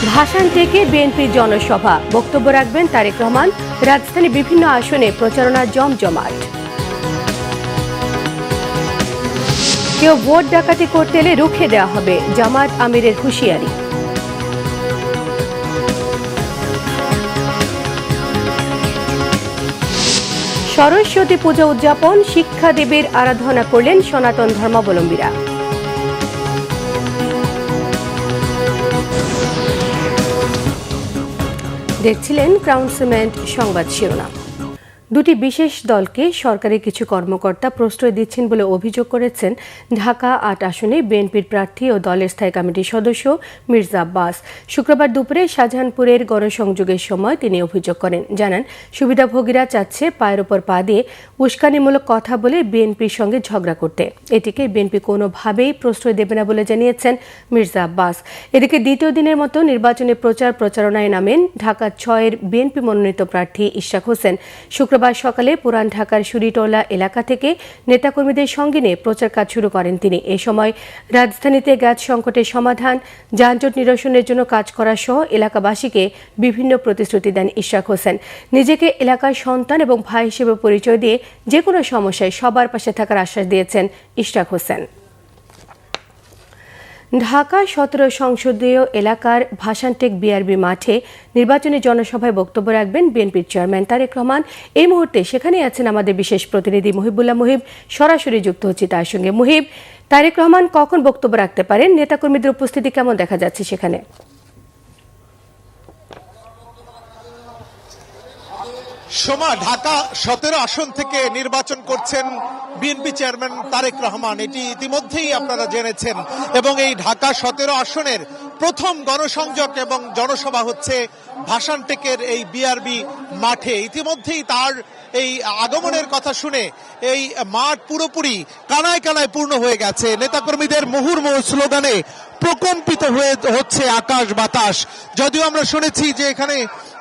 ভাসান থেকে বিএনপির জনসভা, বক্তব্য রাখবেন তারেক রহমান। রাজধানীর বিভিন্ন আসনে প্রচারণা জমজমাট। কেউ ভোট ডাকাতি করতে এলে রুখে দেওয়া হবে, জামাত আমিরের হুঁশিয়ারি। সরস্বতী পূজা উদযাপন, শিক্ষা দেবীর আরাধনা করলেন সনাতন ধর্মাবলম্বীরা। দেখছিলেন ক্রাউন সিমেন্ট সংবাদ শিরোনাম। দুটি বিশেষ দলকে সরকারের কিছু কর্মকর্তা প্রশ্রয় দিচ্ছেন বলে অভিযোগ করেছেন ঢাকা ৮ আসনে বিএনপির প্রার্থী ও দলের স্থায়ী কমিটির সদস্য মির্জা আব্বাস। শুক্রবার দুপুরে শাহজাহানপুরের গণসংযোগের সময় তিনি অভিযোগ করেন। জানান, সুবিধাভোগীরা চাচ্ছে পায়ের ওপর পা দিয়ে উস্কানিমূলক কথা বলে বিএনপির সঙ্গে ঝগড়া করতে। এটিকে বিএনপি কোনোভাবেই প্রশ্রয় দেবে না বলে জানিয়েছেন মির্জা আব্বাস। এদিকে দ্বিতীয় দিনের মতো নির্বাচনী প্রচারণায় নামেন ঢাকা ৬-এর বিএনপি মনোনীত প্রার্থী ইশরাক হোসেন। শুক্রবার সকালে পুরান ঢাকার শুরিটোলা এলাকা থেকে নেতাকর্মীদের সঙ্গে নিয়ে প্রচার কাজ শুরু করেন তিনি। এ সময় রাজধানীতে গ্যাস সংকটের সমাধান, যানজট নিরসনের জন্য কাজ করা সহ এলাকাবাসীকে বিভিন্ন প্রতিশ্রুতি দেন ইশরাক হোসেন। নিজেকে এলাকার সন্তান এবং ভাই হিসেবে পরিচয় দিয়ে যে কোনো সমস্যায় সবার পাশে থাকার আশ্বাস দিয়েছেন ইশরাক হোসেন। ঢাকা ১৭ সংসদীয় এলাকার ভাসানটেক বিআরবি মাঠে নির্বাচনী জনসভায় বক্তব্য রাখবেন বিএনপির চেয়ারম্যান তারেক রহমান। এই মুহূর্তে সেখানে আছেন আমাদের বিশেষ প্রতিনিধি মুহিবুল্লাহ মুহিব। সরাসরি যুক্ত হচ্ছি তার সঙ্গে। মুহিব, তারেক রহমান কখন বক্তব্য রাখতে পারেন? নেতাকর্মীদের উপস্থিতি কেমন দেখা যাচ্ছে সেখানে? সোমা, ঢাকা ১৭ আসন থেকে নির্বাচন করছেন বিএনপি চেয়ারম্যান তারেক রহমান। এটি ইতিমধ্যেই আপনারা জেনেছেন এবং এই ঢাকা ১৭ আসনের প্রথম গণসংযোগ এবং জনসভা হচ্ছে ভাসানটেকের এই বিআরবি মাঠে। ইতিমধ্যেই তার এই আগমনের কথা শুনে এই মাঠ পুরোপুরি কানায় কানায় পূর্ণ হয়ে গেছে। নেতাকর্মীদের মুহুর্মুহু স্লোগানে প্রকম্পিত হয়ে হচ্ছে আকাশ বাতাস। যদিও আমরা শুনেছি যে এখানে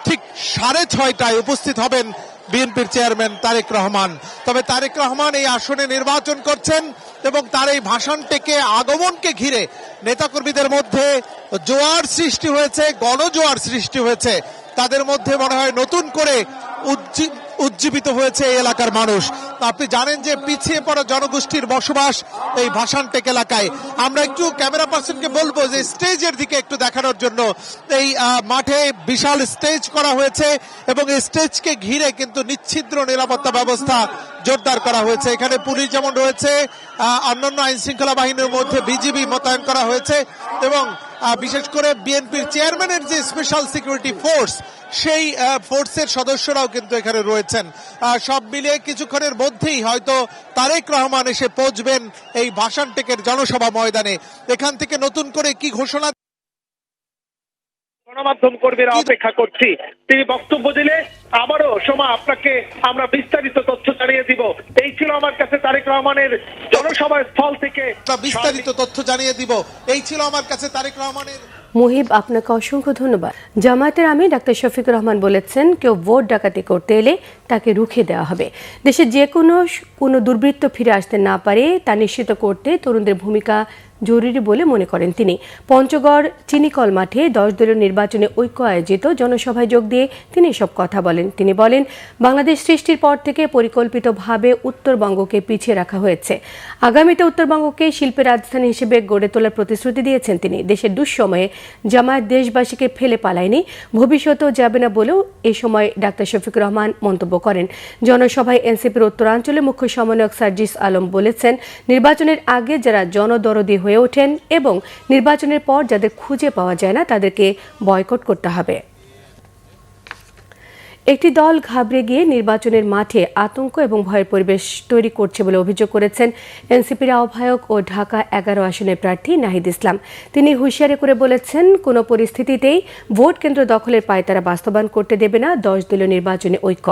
ঠিক ৬:৩০টায় উপস্থিত হবেন বিএনপির চেয়ারম্যান তারেক রহমান। তবে তারেক রহমান এই আসনে নির্বাচন করছেন এবং তার এই ভাষণটিকে আগমনকে ঘিরে নেতাকর্মীদের মধ্যে জোয়ার সৃষ্টি হয়েছে, গণজোয়ার সৃষ্টি হয়েছে। তাদের মধ্যে মনে হয় নতুন করে উজ্জীবিত হয়েছে এই এলাকার মানুষ। আপনি জানেন যে পিছিয়ে পড়া জনগোষ্ঠীর বসবাস এই ভাসানটেক এলাকায়। আমরা একটু ক্যামেরা পার্সনকে বলবো যে স্টেজের দিকে একটু দেখানোর জন্য। এই মাঠে বিশাল স্টেজ করা হয়েছে এবং এই স্টেজকে ঘিরে কিন্তু নিচ্ছিদ্র নিরাপত্তা ব্যবস্থা জোরদার করা হয়েছে। এখানে পুলিশ যেমন রয়েছে, অন্যান্য আইন শৃঙ্খলা বাহিনীর মধ্যে বিজিবি মোতায়েন করা হয়েছে এবং বিশেষ করে বিএনপির চেয়ারম্যানের যে স্পেশাল সিকিউরিটি ফোর্স, সেই ফোর্সের সদস্যরাও কিন্তু এখানে রয়েছেন। সব মিলিয়ে কিছুক্ষণের মধ্যেই হয়তো তারেক রহমান এসে পৌঁছবেন এই ভাসানটেকের জনসভা ময়দানে। এখান থেকে নতুন করে কি ঘোষণা গণমাধ্যম কর্মীরা অপেক্ষা করছি, তিনি বক্তব্য দিলে আবারও সোমা আপনাকে আমরা বিস্তারিত তথ্য জানিয়ে দিব। এই ছিল আমার কাছে তারেক রহমানের জনসভা স্থল থেকে বিস্তারিত তথ্য জানিয়ে দিব। এই ছিল আমার কাছে তারেক রহমানের। মুহিব, আপনাকে অসংখ্য ধন্যবাদ। জামায়াতের আমির ডাক্তার শফিকুর রহমান বলেছেন, কেউ ভোট ডাকাতি করতে এলে তাকে রুখে দেওয়া হবে। দেশে যে কোনো দুর্বৃত্ত ফিরে আসতে না পারে তা নিশ্চিত করতে তরুণদের ভূমিকা জরুরি বলে মনে করেন তিনি। পঞ্চগড় চিনিকল মাঠে 10 দলীয় নির্বাচনে ঐক্য আয়োজিত জনসভায় যোগ দিয়ে তিনি এসব কথা বলেন। তিনি বলেন, বাংলাদেশ সৃষ্টির পর থেকে পরিকল্পিতভাবে উত্তরবঙ্গকে পিছিয়ে রাখা হয়েছে। আগামীতে উত্তরবঙ্গকে শিল্পের রাজধানী হিসেবে গড়ে তোলার প্রতিশ্রুতি দিয়েছেন তিনি। দেশের দুঃসময়ে জামায়াত দেশবাসীকে ফেলে পালায়নি, ভবিষ্যতেও যাবে না বলেও এ সময় ডাক্তার শফিকুর রহমান মন্তব্য করেন। জনসভায় এনসিপির উত্তরাঞ্চলে মুখ্য সমন্বয়ক সার্জিস আলম বলেছেন, নির্বাচনের আগে যারা জনদরদি হয়ে ওঠেন এবং নির্বাচনের পর যাদের খুঁজে পাওয়া যায় না তাদেরকে বয়কট করতে হবে। একটি দল ঘাবড়ে গিয়ে নির্বাচনের মাঠে আতঙ্ক এবং ভয়ের পরিবেশ তৈরি করছে বলে অভিযোগ করেছেন এনসিপির আহ্বায়ক ও ঢাকা 11 আসনের প্রার্থী নাহিদ ইসলাম। তিনি হুঁশিয়ারি করে বলেছেন, কোনো পরিস্থিতিতেই ভোট কেন্দ্র দখলের পায়তারা বাস্তবায়ন করতে দেবে না 10 দলীয় নির্বাচনী ঐক্য।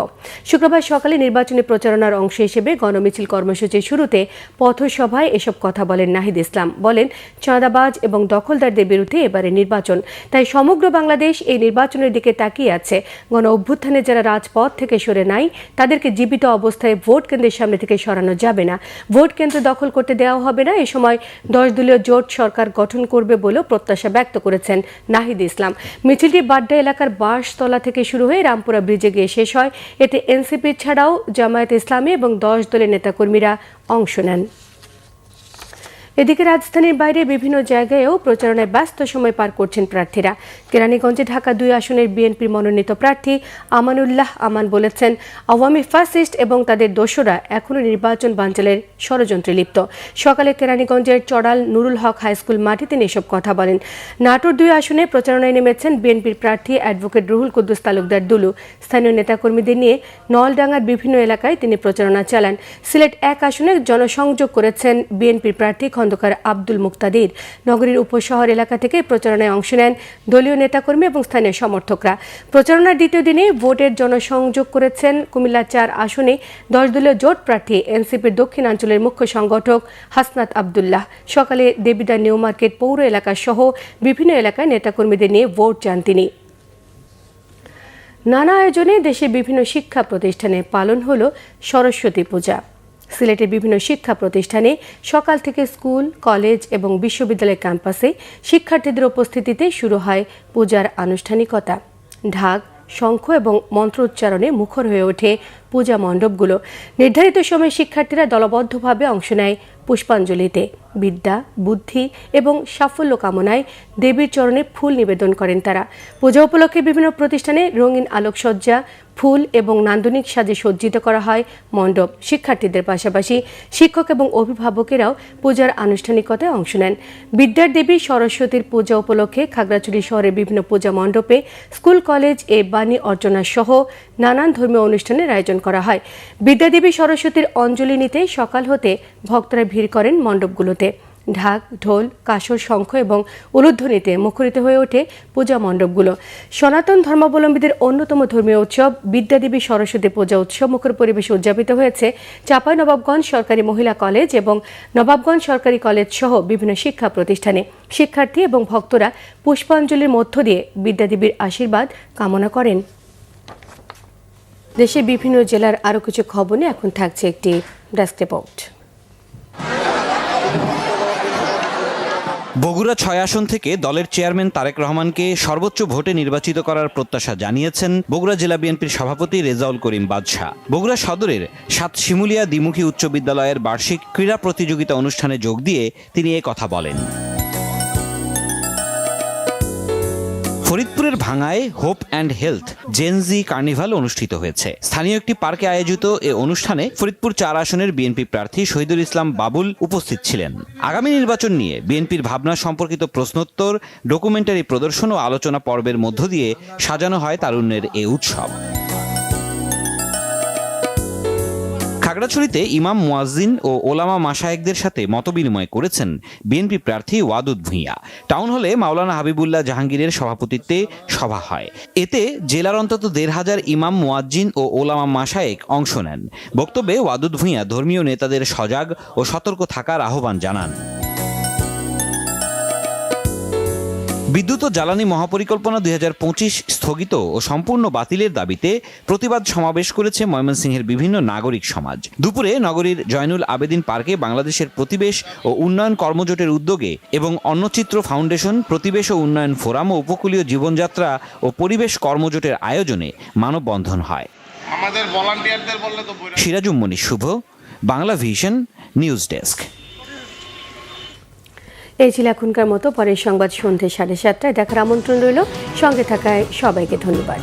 শুক্রবার সকালে নির্বাচনী প্রচারণার অংশ হিসেবে গণমিছিল কর্মসূচির শুরুতে পথসভায় এসব কথা বলেন নাহিদ ইসলাম। বলেন, চাঁদাবাজ এবং দখলদারদের বিরুদ্ধে এবারে নির্বাচন, তাই সমগ্র বাংলাদেশ এই নির্বাচনের দিকে তাকিয়ে আছে। গণ অভ্যুত্থানে যারা রাজপথ থেকে সরে নাই তাদেরকে জীবিত অবস্থায় ভোট কেন্দ্রের সামনে থেকে সরানো যাবে না, ভোট কেন্দ্র দখল করতে দেওয়া হবে না। এ সময় 10 দলীয় জোট সরকার গঠন করবে বলেও প্রত্যাশা ব্যক্ত করেছেন নাহিদ ইসলাম। মিছিলটি বাড্ডা এলাকার বাঁশতলা থেকে শুরু হয়ে রামপুরা ব্রিজে গিয়ে শেষ হয়। এতে এনসিপি ছাড়াও জামায়াত ইসলামী এবং 10 দলের নেতাকর্মীরা অংশ নেন। এদিকে রাজধানীর বাইরে বিভিন্ন জায়গায়ও প্রচারণায় ব্যস্ত সময় পার করছেন প্রার্থীরা। কেরানীগঞ্জে ঢাকা 2 আসনের বিএনপির মনোনীত প্রার্থী আমানুল্লাহ আমান বলেছেন, আওয়ামী ফ্যাসিস্ট এবং তাদের দোসররা এখনও নির্বাচন বানচালের ষড়যন্ত্রে লিপ্ত। সকালে কেরানীগঞ্জের চড়াল নুরুল হক হাইস্কুল মাঠে তিনি এসব কথা বলেন। নাটোর 2 আসনে প্রচারণায় নেমেছেন বিএনপির প্রার্থী অ্যাডভোকেট রুহুল কুদ্দুস তালুকদার দুলু। স্থানীয় নেতাকর্মীদের নিয়ে নলডাঙ্গার বিভিন্ন এলাকায় তিনি প্রচারণা চালান। সিলেট 1 আসনে জনসংযোগ করেছেন বিএনপির প্রার্থী খন্দকার আব্দুল মুক্তাদির। নগরীর উপশহর এলাকা থেকে প্রচারণায় অংশ নেন দলীয় নেতাকর্মী এবং স্থানীয় সমর্থকরা। প্রচারণার দ্বিতীয় দিনে ভোটের জনসংযোগ করেছেন কুমিল্লা 4 আসনে 10 দলীয় জোট প্রার্থী এনসিপির দক্ষিণাঞ্চলের মুখ্য সংগঠক হাসনাত আবদুল্লাহ। সকালে দেবিদা নিউ মার্কেট পৌর এলাকা সহ বিভিন্ন এলাকায় নেতাকর্মীদের নিয়ে ভোট চান তিনি। নানা আয়োজনে দেশের বিভিন্ন শিক্ষা প্রতিষ্ঠানে পালন হলো সরস্বতী পূজা। সিলেটের বিভিন্ন শিক্ষা প্রতিষ্ঠানে সকাল থেকে স্কুল, কলেজ এবং বিশ্ববিদ্যালয় ক্যাম্পাসে শিক্ষার্থীদের উপস্থিতিতে শুরু হয় পূজার আনুষ্ঠানিকতা। ঢাক, শঙ্খ এবং মন্ত্র উচ্চারণে মুখর হয়ে ওঠে পূজা মণ্ডপগুলো। নির্ধারিত সময়ে শিক্ষার্থীরা দলবদ্ধভাবে অংশ নেয় পুষ্পাঞ্জলিতে। বিদ্যা, বুদ্ধি এবং সাফল্য কামনায় দেবীর চরণে ফুল নিবেদন করেন তারা। পূজা উপলক্ষে বিভিন্ন প্রতিষ্ঠানে রঙিন আলোকসজ্জা, ফুল এবং নান্দনিক সাজে সজ্জিত করা হয় মণ্ডপ। শিক্ষার্থীদের পাশাপাশি শিক্ষক এবং অভিভাবকেরাও পূজার আনুষ্ঠানিকতায় অংশ নেন। বিদ্যার দেবী সরস্বতীর পূজা উপলক্ষে খাগড়াছড়ি শহরের বিভিন্ন পূজা মণ্ডপে স্কুল, কলেজ বাণী অর্চনা সহ নানান ধর্মীয় অনুষ্ঠানের আয়োজন করা হয়। বিদ্যাদেবী সরস্বতীর অঞ্জলি নিতে সকাল হতে ভক্তরা ভিড় করেন মণ্ডপগুলোতে। ঢাক, ঢোল, কাসর, শঙ্খ এবং উলুধ্বনিতে মুখরিত হয়ে ওঠে পূজা মণ্ডপগুলো। সনাতন ধর্মাবলম্বীদের অন্যতম ধর্মীয় উৎসব বিদ্যাদেবী সরস্বতী পূজা উৎসব মুখর পরিবেশে উদযাপিত হয়েছে চাঁপাইনবাবগঞ্জ সরকারি মহিলা কলেজ এবং নবাবগঞ্জ সরকারি কলেজ সহ বিভিন্ন শিক্ষা প্রতিষ্ঠানে। শিক্ষার্থী এবং ভক্তরা পুষ্পাঞ্জলির মধ্য দিয়ে বিদ্যাদেবীর আশীর্বাদ কামনা করেন। দেশের বিভিন্ন জেলার আরও কিছু খবর নিয়ে এখন থাকছে একটি ডেস্ক রিপোর্ট। বগুড়া 6 আসন থেকে দলের চেয়ারম্যান তারেক রহমানকে সর্বোচ্চ ভোটে নির্বাচিত করার প্রত্যাশা জানিয়েছেন বগুড়া জেলা বিএনপির সভাপতি রেজাউল করিম বাদশা। বগুড়া সদরের 7 শিমুলিয়া দ্বিমুখী উচ্চ বিদ্যালয়ের বার্ষিক ক্রীড়া প্রতিযোগিতা অনুষ্ঠানে যোগ দিয়ে তিনি এ কথা বলেন। ফরিদপুরের ভাঙ্গায় hope and health gen Z carnival অনুষ্ঠিত হয়েছে। স্থানীয় একটি পার্কে আয়োজিত এ অনুষ্ঠানে ফরিদপুর 4 আসনের বিএনপি প্রার্থী শহীদুল ইসলাম বাবুল উপস্থিত ছিলেন। আগামী নির্বাচন নিয়ে বিএনপির ভাবনা সম্পর্কিত প্রশ্নোত্তর, ডকুমেন্টারি প্রদর্শন ও আলোচনা পর্বের মধ্য দিয়ে সাজানো হয় তারুণ্যের এ উৎসব। খাগড়াছড়িতে ইমাম, মুয়াজ্জিন ও ওলামা মাশায়েখদের সাথে মতবিনিময় করেছেন বিএনপি প্রার্থী ওয়াদুদ ভূঁইয়া। টাউন হলে মাওলানা হাবিবুল্লাহ জাহাঙ্গীরের সভাপতিত্বে সভা হয়। এতে জেলার অন্তত 1,500 ইমাম, মুয়াজ্জিন ও ওলামা মাশায়েখ অংশ নেন। বক্তব্যে ওয়াদুদ ভূঁইয়া ধর্মীয় নেতাদের সজাগ ও সতর্ক থাকার আহ্বান জানান। বিদ্যুৎ ও জ্বালানি মহাপরিকল্পনা 2025 স্থগিত ও সম্পূর্ণ বাতিলের দাবিতে প্রতিবাদ সমাবেশ করেছে ময়মনসিংহের বিভিন্ন নাগরিক সমাজ। দুপুরে নগরীর জয়নুল আবেদিন পার্কে বাংলাদেশের প্রতিবেশ ও উন্নয়ন কর্মজোটের উদ্যোগে এবং অন্নচিত্র ফাউন্ডেশন, প্রতিবেশ ও উন্নয়ন ফোরাম ও উপকূলীয় জীবনযাত্রা ও পরিবেশ কর্মজোটের আয়োজনে মানববন্ধন হয়। আমাদের ভলান্টিয়ারদের বললে তো সিরাজুম মনির শুভ, বাংলা ভিশন, নিউজ ডেস্ক। এই ছিল এখনকার মতো। পরের সংবাদ সন্ধ্যে 7:30টায় দেখার আমন্ত্রণ রইল। সঙ্গে থাকায় সবাইকে ধন্যবাদ।